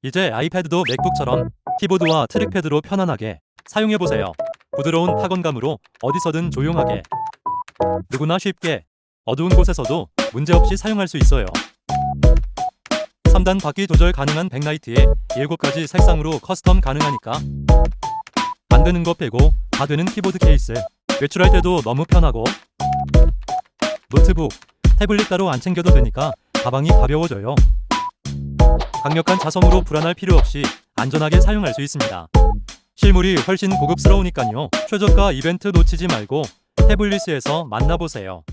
이제 아이패드도 맥북처럼 키보드와 트랙패드로 편안하게 사용해보세요. 부드러운 타건감으로 어디서든 조용하게, 누구나 쉽게, 어두운 곳에서도 문제없이 사용할 수 있어요. 3단 바퀴 조절 가능한 백라이트에 7가지 색상으로 커스텀 가능하니까 안 되는 거 빼고 다 되는 키보드 케이스. 외출할 때도 너무 편하고, 노트북, 태블릿 따로 안 챙겨도 되니까 가방이 가벼워져요. 강력한 자성으로 불안할 필요 없이 안전하게 사용할 수 있습니다. 실물이 훨씬 고급스러우니까요. 최저가 이벤트 놓치지 말고 태블릿에서 만나보세요.